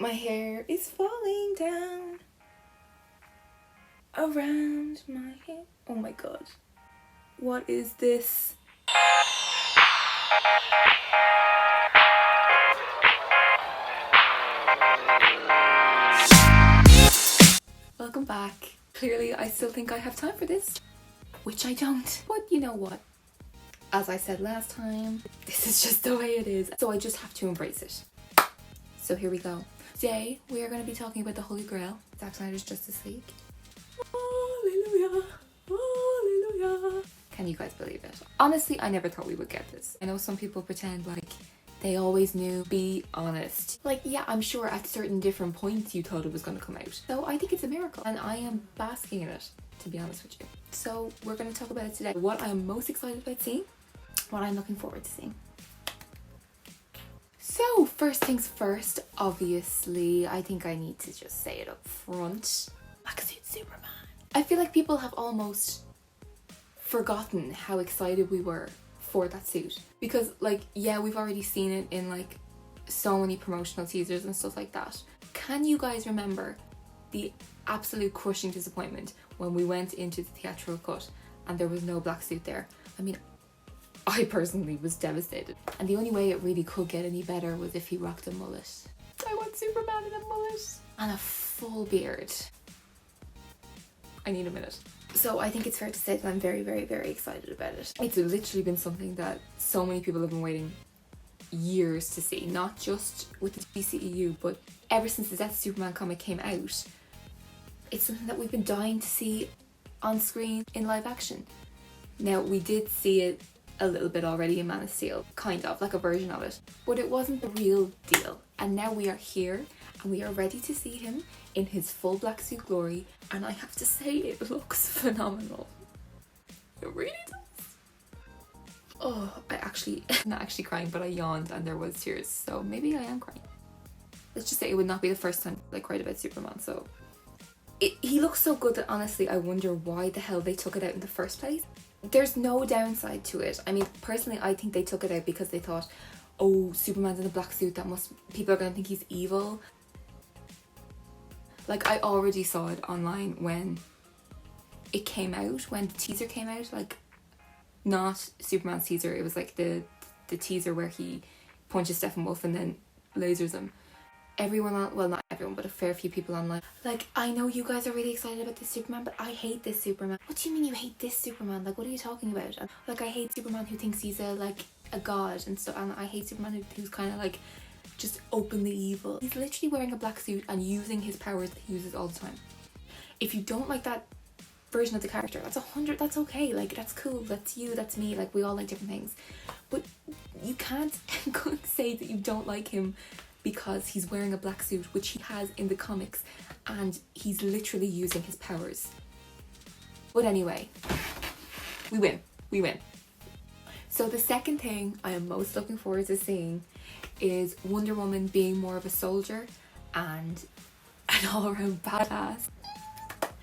My hair is falling down around my head. Oh my god. What is this? Welcome back. Clearly I still think I have time for this, which I don't. But you know what? As I said last time, this is just the way it is. So I just have to embrace it. So here we go. Today we are going to be talking about the Holy Grail, Zack Snyder's Justice League. Hallelujah, hallelujah. Can you guys believe it? Honestly, I never thought we would get this. I know some people pretend like they always knew. Be honest. Like, yeah, I'm sure at certain different points you thought it was going to come out. So I think it's a miracle and I am basking in it, to be honest with you. So we're going to talk about it today. What I'm most excited about seeing, what I'm looking forward to seeing. So first things first, obviously, I think I need to just say it up front. Black suit Superman. I feel like people have almost forgotten how excited we were for that suit. Because like, yeah, we've already seen it in like so many promotional teasers and stuff like that. Can you guys remember the absolute crushing disappointment when we went into the theatrical cut and there was no black suit there? I mean, I personally was devastated. And the only way it really could get any better was if he rocked a mullet. I want Superman in a mullet. And a full beard. I need a minute. So I think it's fair to say that I'm very, very, very excited about it. It's literally been something that so many people have been waiting years to see. Not just with the DCEU, but ever since the Death of Superman comic came out, it's something that we've been dying to see on screen in live action. Now, we did see it a little bit already in Man of Steel, kind of, like a version of it. But it wasn't the real deal. And now we are here and we are ready to see him in his full black suit glory. And I have to say, it looks phenomenal. It really does. Oh, I'm not actually crying, but I yawned and there was tears. So maybe I am crying. Let's just say it would not be the first time I cried about Superman, so. He looks so good that honestly, I wonder why the hell they took it out in the first place. There's no downside to it. I mean, personally, I think they took it out because they thought, oh, Superman's in a black suit, people are gonna think he's evil. Like, I already saw it online when it came out, when the teaser came out, like, not Superman's teaser, it was like the teaser where he punches Steppenwolf and then lasers him. Everyone, well, not everyone, but a fair few people online, like, I know you guys are really excited about this Superman, but I hate this Superman. What do you mean you hate this Superman? Like, what are you talking about? Like, I hate Superman who thinks he's a god and stuff, and I hate Superman who's kind of like just openly evil. He's literally wearing a black suit and using his powers that he uses all the time. If you don't like that version of the character, that's okay, like, that's cool, that's you, that's me, like, we all like different things. But you can't say that you don't like him because he's wearing a black suit, which he has in the comics, and he's literally using his powers. But anyway, we win. So the second thing I am most looking forward to seeing is Wonder Woman being more of a soldier and an all-around badass.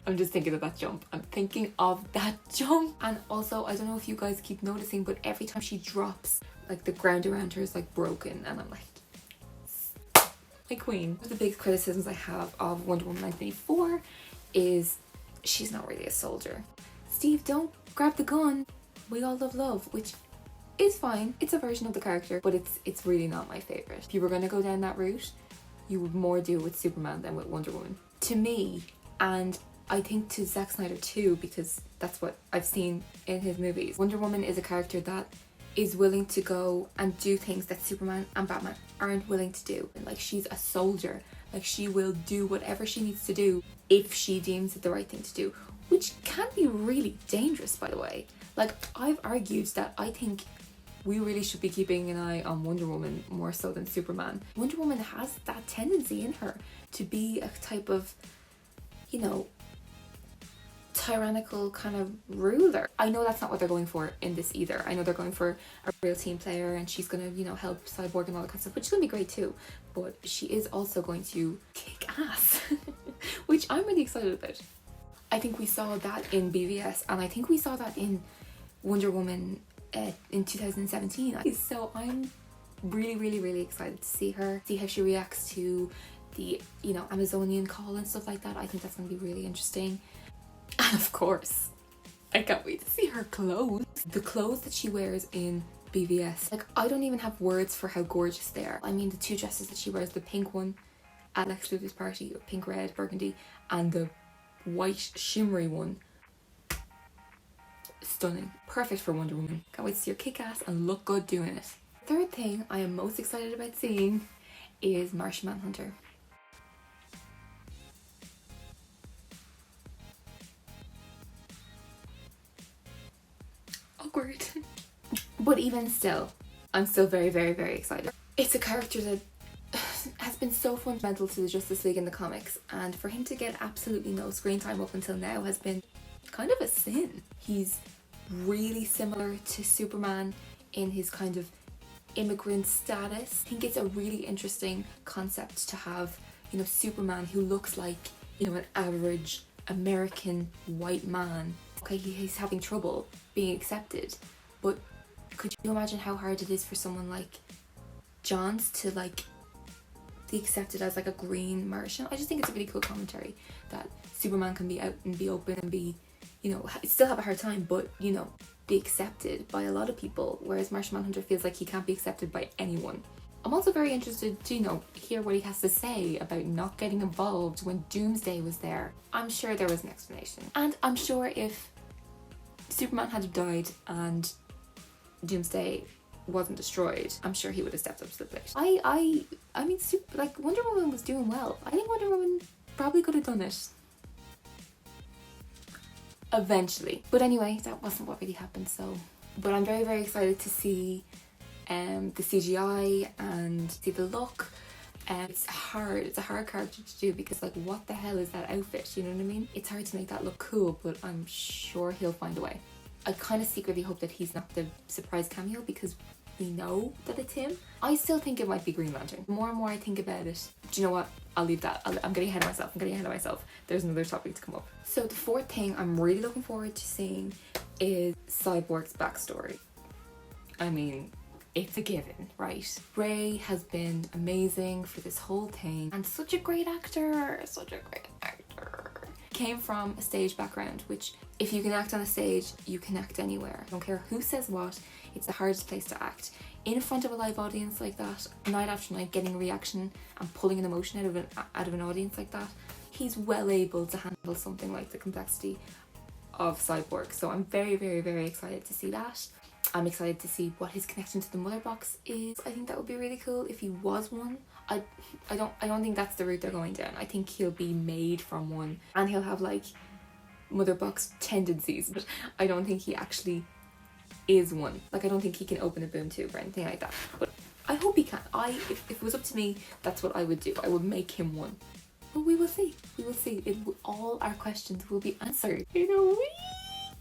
I'm just thinking of that jump. I'm thinking of that jump. And also, I don't know if you guys keep noticing, but every time she drops, like, the ground around her is like broken, and I'm like, my queen. One of the big criticisms I have of Wonder Woman 1984 is she's not really a soldier. Steve, don't grab the gun. We all love love, which is fine. It's a version of the character, but it's really not my favorite. If you were going to go down that route, you would more do it with Superman than with Wonder Woman. To me, and I think to Zack Snyder too, because that's what I've seen in his movies, Wonder Woman is a character that is willing to go and do things that Superman and Batman aren't willing to do. And like, she's a soldier. Like, she will do whatever she needs to do if she deems it the right thing to do, which can be really dangerous, by the way. Like, I've argued that I think we really should be keeping an eye on Wonder Woman more so than Superman. Wonder Woman has that tendency in her to be a type of, you know, tyrannical kind of ruler. I know that's not what they're going for in this either. I know they're going for a real team player and she's gonna, you know, help Cyborg and all that kind of stuff, which is gonna be great too. But she is also going to kick ass, which I'm really excited about. I think we saw that in BVS, and I think we saw that in Wonder Woman in 2017. So I'm really excited to see her, see how she reacts to the, you know, Amazonian call and stuff like that. I think that's going to be really interesting. And of course, I can't wait to see her clothes. The clothes that she wears in BVS. Like, I don't even have words for how gorgeous they are. I mean, the 2 dresses that she wears, the pink one at Lex Luthor's party, pink, red, burgundy, and the white shimmery one. Stunning. Perfect for Wonder Woman. Can't wait to see her kick ass and look good doing it. Third thing I am most excited about seeing is Marshmallow Hunter. Awkward. But even still, I'm still very, very, very excited. It's a character that has been so fundamental to the Justice League in the comics, and for him to get absolutely no screen time up until now has been kind of a sin. He's really similar to Superman in his kind of immigrant status. I think it's a really interesting concept to have, you know, Superman who looks like, you know, an average American white man. Okay, he's having trouble being accepted, but could you imagine how hard it is for someone like Johns to like be accepted as like a green Martian? I just think it's a really cool commentary that Superman can be out and be open and be, you know, still have a hard time, but, you know, be accepted by a lot of people, whereas Marshmallow Hunter feels like he can't be accepted by anyone. I'm also very interested to, you know, hear what he has to say about not getting involved when Doomsday was there. I'm sure there was an explanation. And I'm sure if Superman had died and Doomsday wasn't destroyed, I'm sure he would have stepped up to the plate. I mean, like, Wonder Woman was doing well. I think Wonder Woman probably could have done it eventually. But anyway, that wasn't what really happened, so. But I'm very, very excited to see the CGI and see the look. It's a hard character to do because, like, what the hell is that outfit, you know what I mean? It's hard to make that look cool, but I'm sure he'll find a way. I kind of secretly hope that he's not the surprise cameo because we know that it's him. I still think it might be Green Lantern. The more and more I think about it, do you know what? I'll leave that. I'm getting ahead of myself. There's another topic to come up. So the fourth thing I'm really looking forward to seeing is Cyborg's backstory. I mean, it's a given, right? Ray has been amazing for this whole thing and such a great actor. Came from a stage background, which if you can act on a stage, you can act anywhere. I don't care who says what, it's the hardest place to act. In front of a live audience like that, night after night, getting a reaction and pulling an emotion out of an audience like that, he's well able to handle something like the complexity of Cyborg. So I'm very, very, very excited to see that. I'm excited to see what his connection to the mother box is. I think that would be really cool if he was one. I don't think that's the route they're going down. I think he'll be made from one and he'll have like mother box tendencies, but I don't think he actually is one. Like, I don't think he can open a boom tube or anything like that, but I hope he can. If it was up to me, that's what I would do. I would make him one. But we will see. All our questions will be answered in a week.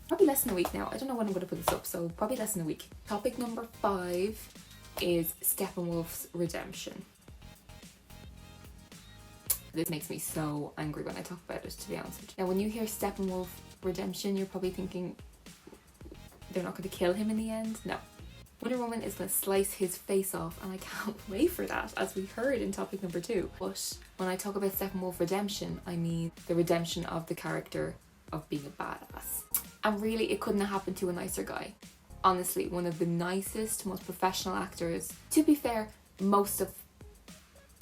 Probably less than a week now. I don't know when I'm going to put this up, so probably less than a week. Topic number 5 is Steppenwolf's redemption. This makes me so angry when I talk about it, to be honest with you. Now, when you hear Steppenwolf redemption, you're probably thinking they're not going to kill him in the end. No. Wonder Woman is going to slice his face off, and I can't wait for that, as we heard in topic number 2. But when I talk about Steppenwolf redemption, I mean the redemption of the character of being a badass. And really, it couldn't have happened to a nicer guy. Honestly, one of the nicest, most professional actors. To be fair, most of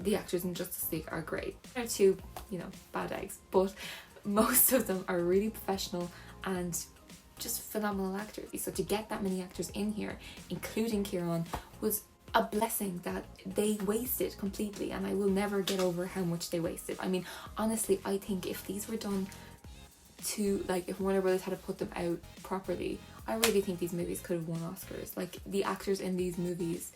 the actors in Justice League are great. There are 2, you know, bad eggs, but most of them are really professional and just phenomenal actors. So to get that many actors in here, including Kieran, was a blessing that they wasted completely, and I will never get over how much they wasted. I mean, honestly, I think if these were done to, like, if Warner Brothers had to put them out properly, I really think these movies could have won Oscars. Like, the actors in these movies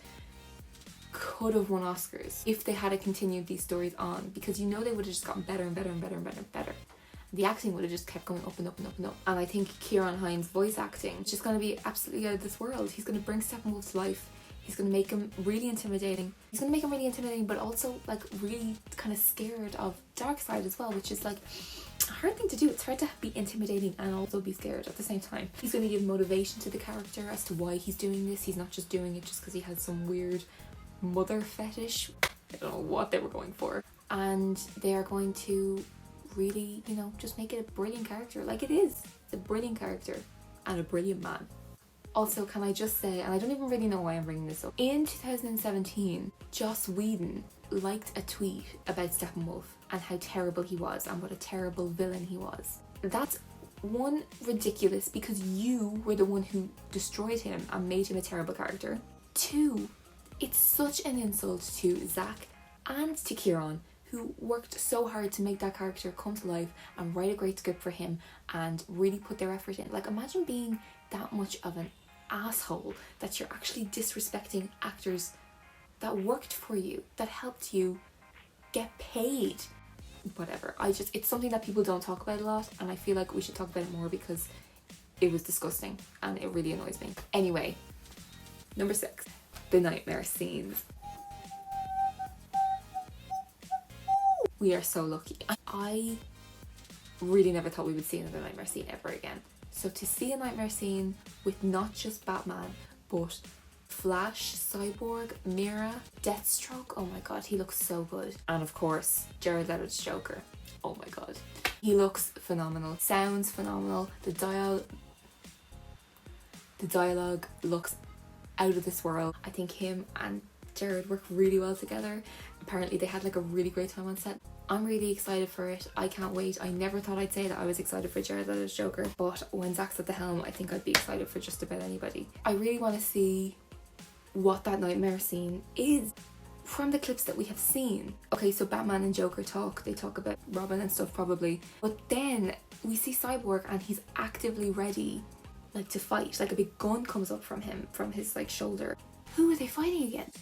could have won Oscars if they had continued these stories on, because you know they would have just gotten better and better and better and better and better. The acting would have just kept going up and up and up and up. And I think Kieran Hines' voice acting is just going to be absolutely out of this world. He's going to bring Steppenwolf to life. He's going to make him really intimidating. But also, like, really kind of scared of Darkseid as well, which is like a hard thing to do. It's hard to be intimidating and also be scared at the same time. He's going to give motivation to the character as to why he's doing this. He's not just doing it just because he has some weird mother fetish. I don't know what they were going for. and they are going to really, you know, just make it a brilliant character. Like it is. It's a brilliant character and a brilliant man. Also, can I just say, and I don't even really know why I'm bringing this up, in 2017, Joss Whedon liked a tweet about Steppenwolf and how terrible he was and what a terrible villain he was. That's one, ridiculous because you were the one who destroyed him and made him a terrible character. Two, it's such an insult to Zack and to Kieran, who worked so hard to make that character come to life and write a great script for him and really put their effort in. Like, imagine being that much of an asshole that you're actually disrespecting actors that worked for you, that helped you get paid. Whatever. It's something that people don't talk about a lot, and I feel like we should talk about it more because it was disgusting and it really annoys me. Anyway, number 6, the nightmare scenes. We are so lucky. I really never thought we would see another nightmare scene ever again. So to see a nightmare scene with not just Batman, but Flash, Cyborg, Mira, Deathstroke, oh my god, he looks so good. And of course, Jared Leto's Joker, oh my god. He looks phenomenal, sounds phenomenal, the dialogue looks out of this world. I think him and Jared work really well together. Apparently they had like a really great time on set. I'm really excited for it. I can't wait. I never thought I'd say that I was excited for Jared Leto's Joker, but when Zack's at the helm, I think I'd be excited for just about anybody. I really want to see what that nightmare scene is from the clips that we have seen. Okay, so Batman and Joker talk. They talk about Robin and stuff probably. But then we see Cyborg and he's actively ready like to fight. Like a big gun comes up from him, from his like shoulder. Who are they fighting against?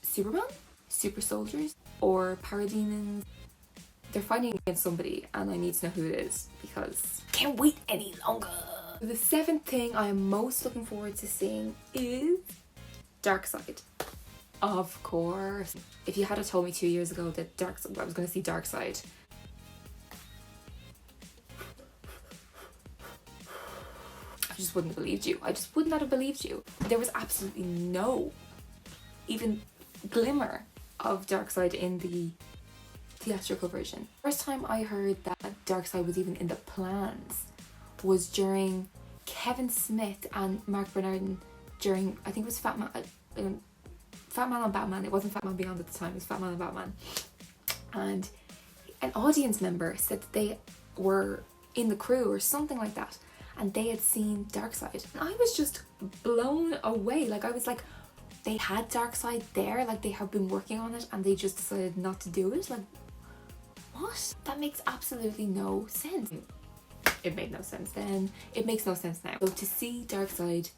Superman? Super soldiers? Or parademons? They're fighting against somebody and I need to know who it is because I can't wait any longer. The 7th thing I am most looking forward to seeing is Darkseid. Of course. If you had told me 2 years ago that I was going to see Darkseid, I just wouldn't have believed you. I just would not have believed you. There was absolutely no even glimmer of Darkseid in the theatrical version. First time I heard that Darkseid was even in the plans was during Kevin Smith and Mark Bernardin during, I think it was Fat Man on Batman. It wasn't Fat Man Beyond at the time, it was Fat Man on Batman. And an audience member said that they were in the crew or something like that and they had seen Darkseid. And I was just blown away. Like I was like, they had Darkseid there, like they have been working on it and they just decided not to do it. Like, what? That makes absolutely no sense. It made no sense then. It makes no sense now. So to see Darkseid,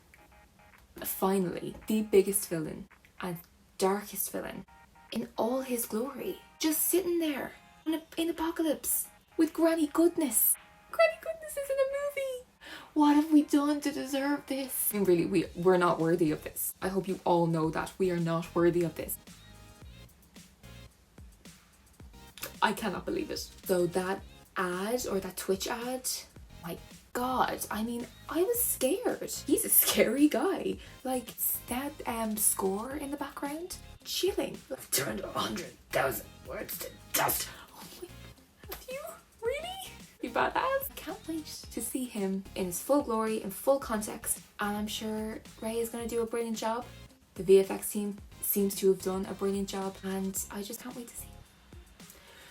finally, the biggest villain and darkest villain in all his glory, just sitting there in Apocalypse with Granny Goodness. Granny Goodness is in a movie. What have we done to deserve this? I mean, really, we're not worthy of this. I hope you all know that. We are not worthy of this. I cannot believe it. So that ad, or that Twitch ad, my god, I mean, I was scared. He's a scary guy. Like, that score in the background, chilling. I've turned 100,000 words to dust. Oh my, have you? Really? You badass. Can't wait to see him in his full glory, in full context. And I'm sure Ray is going to do a brilliant job. The VFX team seems to have done a brilliant job, and I just can't wait to see.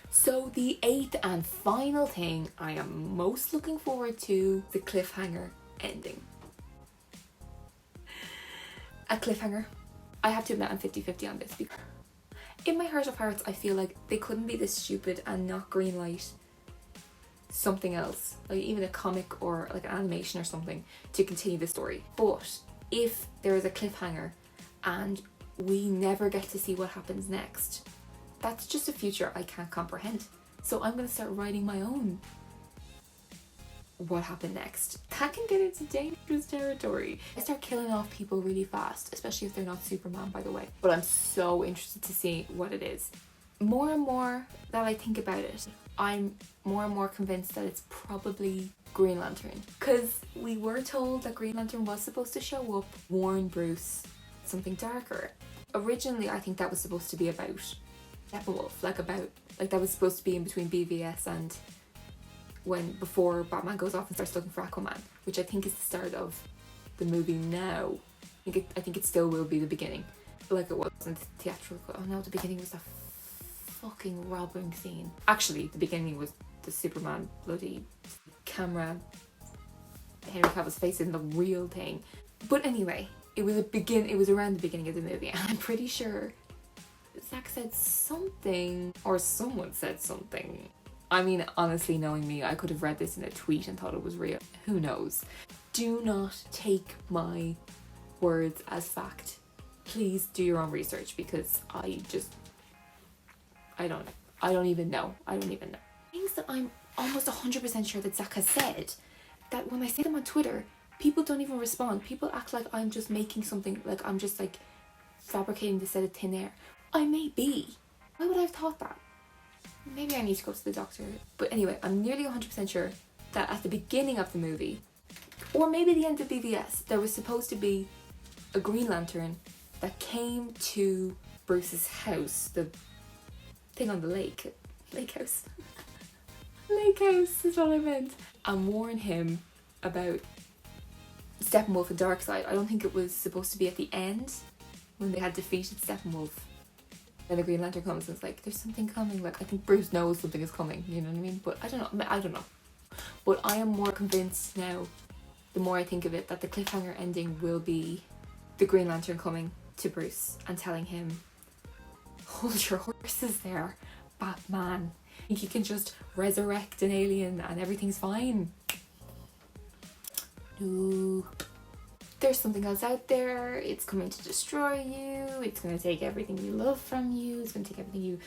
So the 8th and final thing I am most looking forward to, the cliffhanger ending. A cliffhanger. I have to admit I'm 50-50 on this because in my heart of hearts I feel like they couldn't be this stupid and not greenlight something else, like even a comic or like an animation or something to continue the story. But if there is a cliffhanger and we never get to see what happens next, that's just a future I can't comprehend. So I'm going to start writing my own what happened next. That can get into dangerous territory. I start killing off people really fast, especially if they're not Superman, by the way. But I'm so interested to see what it is. More and more that I think about it, I'm more and more convinced that it's probably Green Lantern. Because we were told that Green Lantern was supposed to show up, warn Bruce something darker. Originally, I think that was supposed to be about Steppenwolf, like about, like that was supposed to be in between BVS and before Batman goes off and starts looking for Aquaman, which I think is the start of the movie now. I think it still will be the beginning, like it wasn't theatrical. Oh no, the beginning was a fucking robbing scene. Actually, the beginning was the Superman bloody camera, Henry Cavill's face in the real thing. But anyway, it was around the beginning of the movie, and I'm pretty sure Zack said something, or someone said something. I mean, honestly, knowing me, I could have read this in a tweet and thought it was real. Who knows? Do not take my words as fact. Please do your own research, because I don't even know. Things that I'm almost 100% sure that Zack has said, that when I say them on Twitter, people don't even respond. People act like I'm just making something, like I'm just like fabricating this out of thin air. I may be. Why would I have thought that? Maybe I need to go to the doctor. But anyway, I'm nearly 100% sure that at the beginning of the movie, or maybe the end of BVS, there was supposed to be a Green Lantern that came to Bruce's house, the thing on the lake house. Lake house is what I meant. And warn him about Steppenwolf and Darkseid. I don't think it was supposed to be at the end when they had defeated Steppenwolf. Then the Green Lantern comes and it's like, there's something coming. Like, I think Bruce knows something is coming, you know what I mean? But I don't know. But I am more convinced now, the more I think of it, that the cliffhanger ending will be the Green Lantern coming to Bruce and telling him, hold your horses there, Batman. I think you can just resurrect an alien and everything's fine. No. There's something else out there. It's coming to destroy you. It's going to take everything you love from you. It's going to take everything you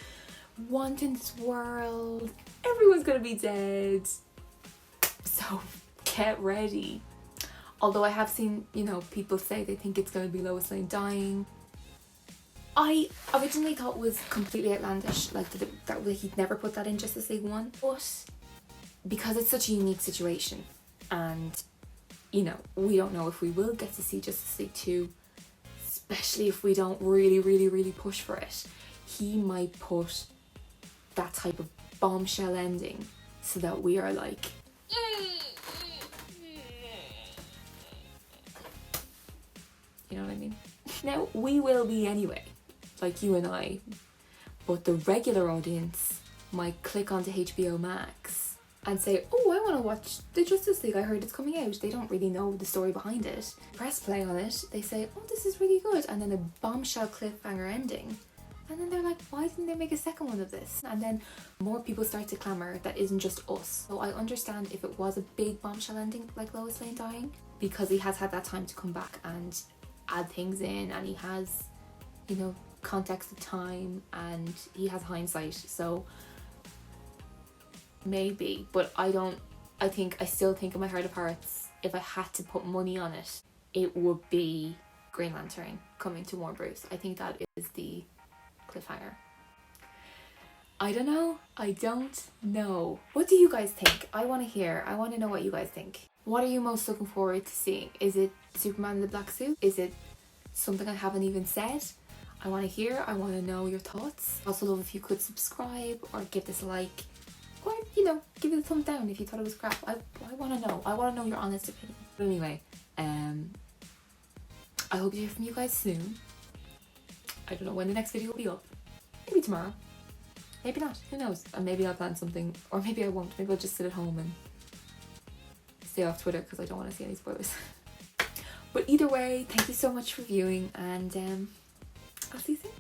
want in this world. Everyone's going to be dead. So get ready. Although I have seen, people say they think it's going to be Lois Lane dying. I originally thought it was completely outlandish, like that he'd never put that in Justice League 1. But because it's such a unique situation, and we don't know if we will get to see Justice League 2, especially if we don't really, really, really push for it. He might put that type of bombshell ending so that we are like, you know what I mean? Now, we will be anyway, like you and I, but the regular audience might click onto HBO Max and say, oh, I want to watch the Justice League, I heard it's coming out. They don't really know the story behind it. Press play on it, they say, oh, this is really good, and then a bombshell cliffhanger ending. And then they're like, why didn't they make a second one of this? And then more people start to clamour that isn't just us. So I understand if it was a big bombshell ending like Lois Lane dying, because he has had that time to come back and add things in, and he has, context of time, and he has hindsight, so maybe. But I still think in my heart of hearts, if I had to put money on it, it would be Green Lantern coming to warn Bruce. I think that is the cliffhanger. I don't know. What do you guys think? I want to know what you guys think. What are you most looking forward to seeing? Is it Superman in the black suit? Is it something I haven't even said? I want to hear. I want to know your thoughts. Also love if you could subscribe or give this a like, or give it a thumbs down if you thought it was crap. I want to know. I want to know your honest opinion. But anyway, I hope to hear from you guys soon. I don't know when the next video will be up. Maybe tomorrow. Maybe not. Who knows? And maybe I'll plan something, or maybe I won't. Maybe I'll just sit at home and stay off Twitter because I don't want to see any spoilers. But either way, thank you so much for viewing, and I'll see you soon.